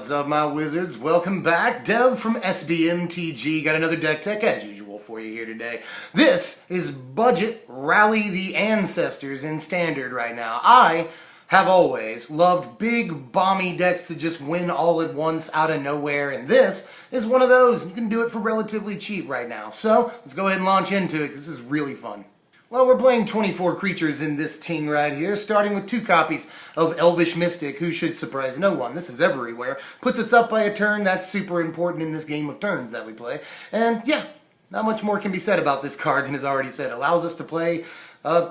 What's up, my wizards? Welcome back. Dev from mtg. Got another deck tech as usual for you here today. This is Budget Rally the Ancestors in Standard right now. I have always loved big, bomby decks to just win all at once out of nowhere, and this is one of those. You can do it for relatively cheap right now. So let's go ahead and launch into it. This is really fun. Well, we're playing 24 creatures in this ting right here, starting with 2 copies of Elvish Mystic, who should surprise no one. This is everywhere. Puts us up by a turn. That's super important in this game of turns that we play. And yeah, not much more can be said about this card than is already said. Allows us to play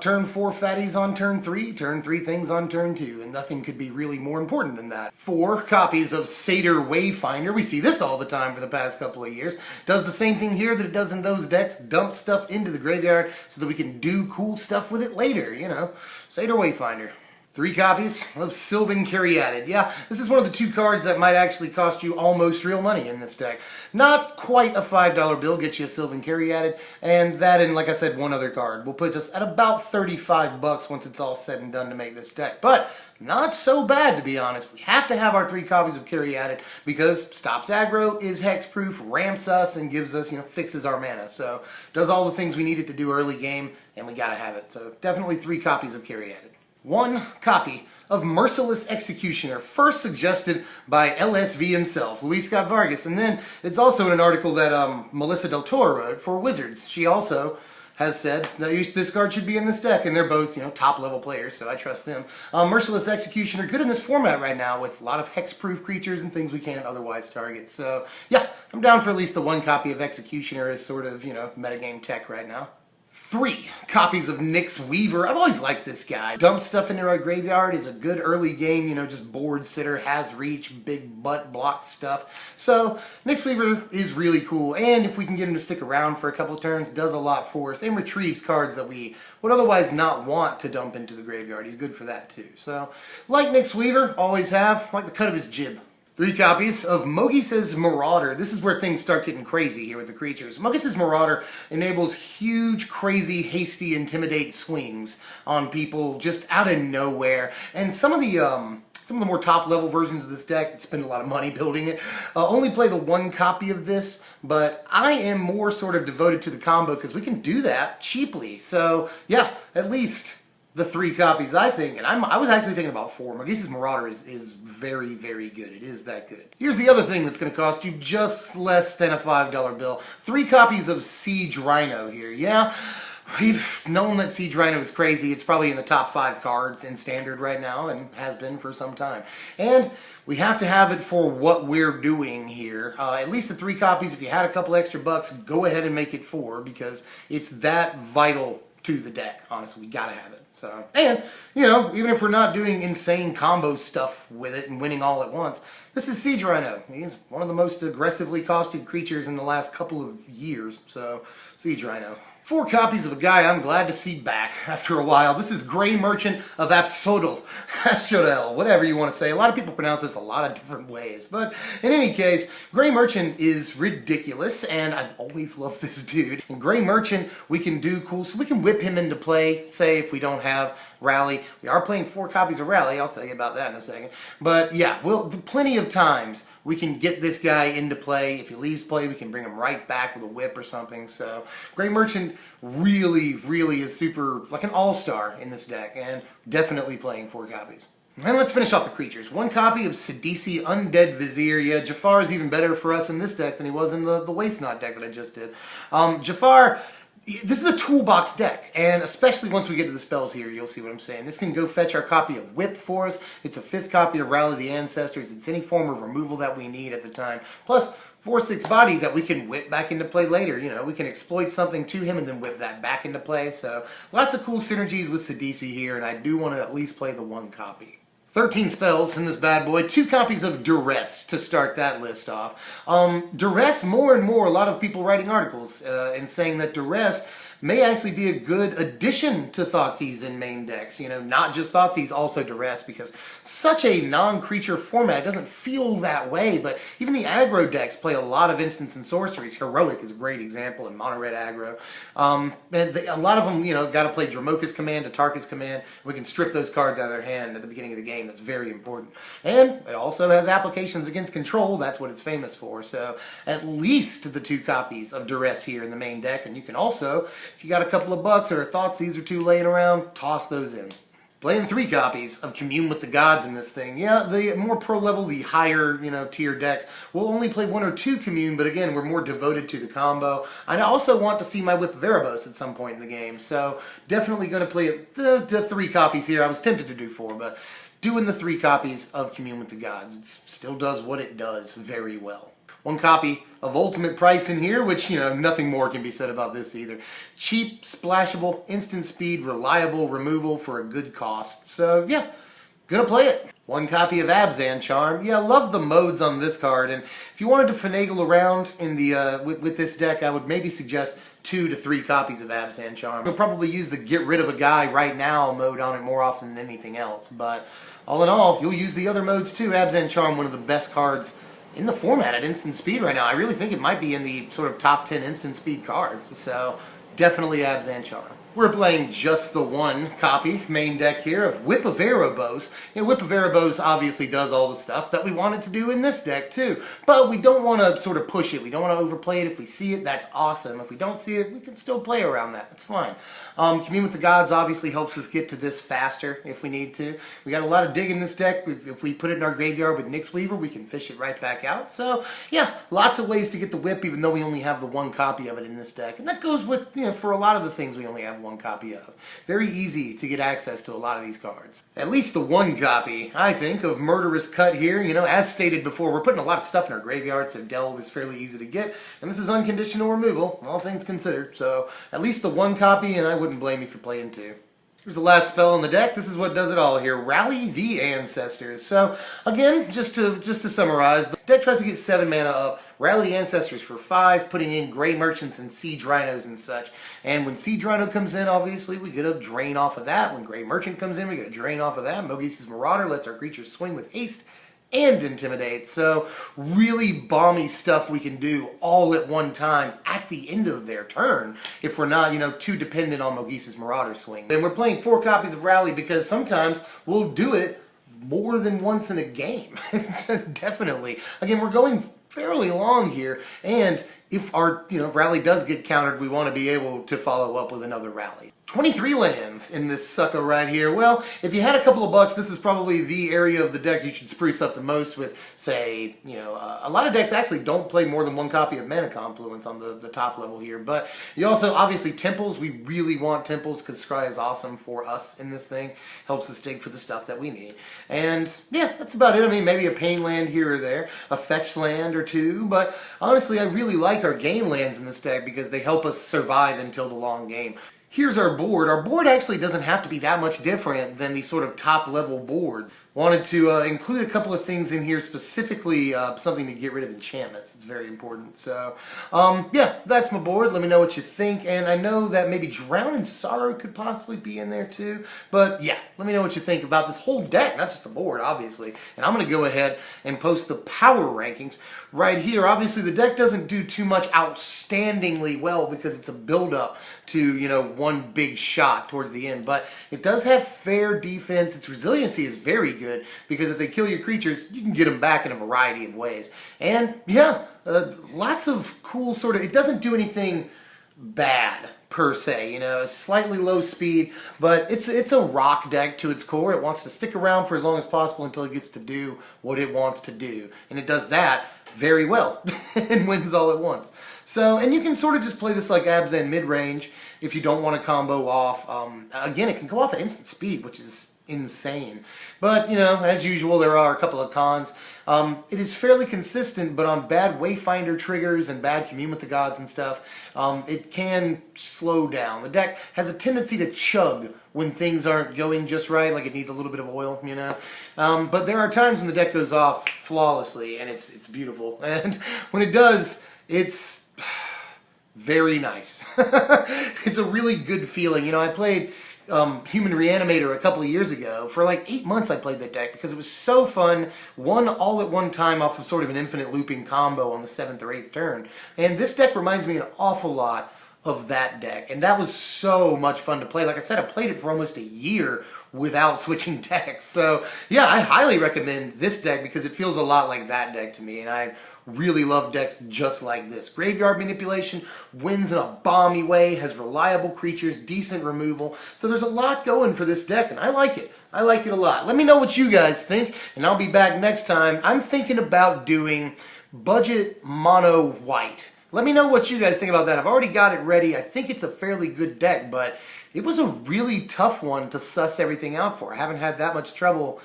turn 4 fatties on turn 3 things on turn 2, and nothing could be really more important than that. 4 copies of Satyr Wayfinder. We see this all the time for the past couple of years. Does the same thing here that it does in those decks. Dump stuff into the graveyard so that we can do cool stuff with it later, you know. Satyr Wayfinder. 3 copies of Sylvan Caryatid. Yeah, this is one of the 2 cards that might actually cost you almost real money in this deck. Not quite a $5 bill, get you a Sylvan Caryatid, and that and, like I said, 1 other card will put us at about 35 bucks once it's all said and done to make this deck. But not so bad, to be honest. We have to have our 3 copies of Caryatid because stops aggro, is hexproof, ramps us, and gives us, fixes our mana. So does all the things we needed to do early game, and we gotta have it. So definitely 3 copies of Caryatid. 1 copy of Merciless Executioner, first suggested by LSV himself, Luis Scott Vargas, and then it's also in an article that Melissa Del Toro wrote for Wizards. She also has said that this card should be in this deck, and they're both, top level players, so I trust them. Merciless Executioner, good in this format right now with a lot of hexproof creatures and things we can't otherwise target. So yeah, I'm down for at least the 1 copy of Executioner as sort of, metagame tech right now. 3 copies of Nyx Weaver. I've always liked this guy. Dump stuff into our graveyard is a good early game, just board sitter, has reach, big butt block stuff. So Nyx Weaver is really cool, and if we can get him to stick around for a couple of turns, does a lot for us and retrieves cards that we would otherwise not want to dump into the graveyard. He's good for that too. So like Nyx Weaver, always have. Like the cut of his jib. 3 copies of Mogis's Marauder. This is where things start getting crazy here with the creatures. Mogis's Marauder enables huge, crazy, hasty, intimidate swings on people just out of nowhere. And some of the more top-level versions of this deck that spend a lot of money building it only play the 1 copy of this, but I am more sort of devoted to the combo because we can do that cheaply. So yeah, at least the 3 copies, I think, and I was actually thinking about 4. Mogis's Marauder is very, very good. It is that good. Here's the other thing that's going to cost you just less than a $5 bill. 3 copies of Siege Rhino here. Yeah, we've known that Siege Rhino is crazy. It's probably in the top 5 cards in Standard right now and has been for some time. And we have to have it for what we're doing here. At least the 3 copies. If you had a couple extra bucks, go ahead and make it 4 because it's that vital to the deck. Honestly, we gotta have it. So, and even if we're not doing insane combo stuff with it and winning all at once, this is Siege Rhino. He's one of the most aggressively costed creatures in the last couple of years. So Siege Rhino. 4 copies of a guy I'm glad to see back after a while. This is Grey Merchant of Absodal. Absodal, whatever you want to say. A lot of people pronounce this a lot of different ways. But in any case, Grey Merchant is ridiculous, and I've always loved this dude. In Grey Merchant, we can do cool, so we can whip him into play, say if we don't have Rally. We are playing 4 copies of Rally. I'll tell you about that in a second. But yeah, plenty of times we can get this guy into play. If he leaves play, we can bring him right back with a whip or something. So Grey Merchant really, really is super, like an all-star in this deck, and definitely playing 4 copies. And let's finish off the creatures. 1 copy of Sidisi Undead Vizier. Yeah, Jafar is even better for us in this deck than he was in the Waste Not deck that I just did. Jafar, this is a toolbox deck, and especially once we get to the spells here, you'll see what I'm saying. This can go fetch our copy of Whip for us. It's a 5th copy of Rally the Ancestors. It's any form of removal that we need at the time. Plus, 4/6 body that we can whip back into play later. We can exploit something to him and then whip that back into play. So lots of cool synergies with Sidisi here, and I do want to at least play the 1 copy. 13 spells in this bad boy. 2 copies of Duress to start that list off. Duress, more and more, a lot of people writing articles and saying that Duress may actually be a good addition to Thoughtseize in main decks. You know, not just Thoughtseize, also Duress, because such a non-creature format doesn't feel that way, but even the aggro decks play a lot of instants and sorceries. Heroic is a great example in mono-red aggro. And a lot of them, you know, got to play Dromoka's command, Tarkir's command. We can strip those cards out of their hand at the beginning of the game. That's very important. And it also has applications against control. That's what it's famous for. So at least the 2 copies of Duress here in the main deck. And you can also, if you got a couple of bucks or a Thoughtseize or 2 laying around, toss those in. Playing 3 copies of Commune with the Gods in this thing. Yeah, the more pro level, the higher, you know, tier decks will only play 1 or 2 Commune, but again, we're more devoted to the combo. I also want to see my Whip Verybos at some point in the game, so definitely going to play the 3 copies here. I was tempted to do 4, but doing the 3 copies of Commune with the Gods, it still does what it does very well. 1 copy of Ultimate Price in here, which, you know, nothing more can be said about this either. Cheap, splashable, instant speed, reliable removal for a good cost. So, yeah, gonna play it. 1 copy of Abzan Charm. Yeah, love the modes on this card, and if you wanted to finagle around in the with this deck, I would maybe suggest 2 to 3 copies of Abzan Charm. You'll probably use the get rid of a guy right now mode on it more often than anything else, but all in all, you'll use the other modes too. Abzan Charm, one of the best cards in the format at instant speed right now. I really think it might be in the sort of top 10 instant speed cards, so definitely Abzan Charm. We're playing just the 1 copy main deck here of Whip of Verybos. You know, Whip of Verybos obviously does all the stuff that we want it to do in this deck too, but we don't want to sort of push it. We don't want to overplay it. If we see it, that's awesome. If we don't see it, we can still play around that. That's fine. Commune with the Gods obviously helps us get to this faster if we need to. We got a lot of dig in this deck. If we put it in our graveyard with Nyx Weaver, we can fish it right back out. So yeah, lots of ways to get the whip, even though we only have the 1 copy of it in this deck. And that goes with, you know, for a lot of the things we only have 1 copy of. Very easy to get access to a lot of these cards. At least the 1 copy, I think, of Murderous Cut here. You know, as stated before, we're putting a lot of stuff in our graveyard, so Delve is fairly easy to get. And this is unconditional removal, all things considered. So at least the 1 copy, and I wouldn't blame you for playing 2. Here's the last spell in the deck. This is what does it all here. Rally the Ancestors. So again, just to summarize, the deck tries to get 7 mana up, rally the Ancestors for 5, putting in Gray Merchants and Siege Rhinos and such. And when Siege Rhino comes in, obviously, we get a drain off of that. When Gray Merchant comes in, we get a drain off of that. Mogisa's Marauder lets our creatures swing with haste and intimidate. So really balmy stuff we can do all at one time at the end of their turn if we're not, you know, too dependent on Mogisa's Marauder swing. And we're playing 4 copies of Rally because sometimes we'll do it more than once in a game. Definitely. Again, we're going fairly long here, and if our, you know, rally does get countered, we want to be able to follow up with another rally. 23 lands in this sucker right here. Well, if you had a couple of bucks, this is probably the area of the deck you should spruce up the most with, say, you know, a lot of decks actually don't play more than 1 copy of Mana Confluence on the top level here, but you also, obviously, Temples. We really want Temples because Scry is awesome for us in this thing. Helps us dig for the stuff that we need. And, yeah, that's about it. I mean, maybe a Pain land here or there, a Fetch land or 2, but honestly, I really like our Gain lands in this deck because they help us survive until the long game. Here's our board. Our board actually doesn't have to be that much different than the sort of top level boards. Wanted to include a couple of things in here, specifically something to get rid of enchantments. It's very important. So, yeah, that's my board. Let me know what you think. And I know that maybe Drown in Sorrow could possibly be in there too. But yeah, let me know what you think about this whole deck, not just the board, obviously. And I'm going to go ahead and post the power rankings right here. Obviously, the deck doesn't do too much outstandingly well because it's a build-up to, you know, one big shot towards the end. But it does have fair defense. Its resiliency is very good because if they kill your creatures, you can get them back in a variety of ways. And yeah, lots of cool sort of, it doesn't do anything bad per se, you know, slightly low speed, but it's a rock deck to its core. It wants to stick around for as long as possible until it gets to do what it wants to do. And it does that very well and wins all at once. So, and you can sort of just play this like Abzan mid-range if you don't want to combo off. Again, it can go off at instant speed, which is insane. But, you know, as usual, there are a couple of cons. It is fairly consistent, but on bad Wayfinder triggers and bad Commune with the Gods and stuff, it can slow down. The deck has a tendency to chug when things aren't going just right, like it needs a little bit of oil, you know. But there are times when the deck goes off flawlessly, and it's beautiful. And when it does, it's very nice. It's a really good feeling. You know, I played Human Reanimator a couple of years ago. For like 8 months I played that deck because it was so fun. Won all at one time off of sort of an infinite looping combo on the 7th or 8th turn. And this deck reminds me an awful lot of that deck, and that was so much fun to play. Like I said, I played it for almost a year without switching decks. So yeah, I highly recommend this deck because it feels a lot like that deck to me, and I really love decks just like this. Graveyard manipulation, wins in a bomby way, has reliable creatures, decent removal. So there's a lot going for this deck, and I like it. I like it a lot. Let me know what you guys think, and I'll be back next time. I'm thinking about doing budget mono white. Let me know what you guys think about that. I've already got it ready. I think it's a fairly good deck, but it was a really tough one to suss everything out for. I haven't had that much trouble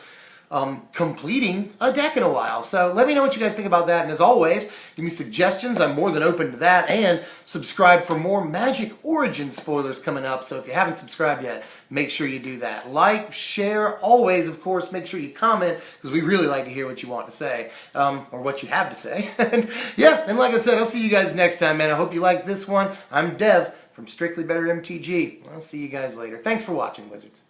completing a deck in a while. So let me know what you guys think about that. And as always, give me suggestions. I'm more than open to that. And subscribe for more Magic Origin spoilers coming up. So if you haven't subscribed yet, make sure you do that. Like, share, always, of course, make sure you comment because we really like to hear what you want to say or what you have to say. And yeah, and like I said, I'll see you guys next time, man. I hope you like this one. I'm Dev from Strictly Better MTG. I'll see you guys later. Thanks for watching, Wizards.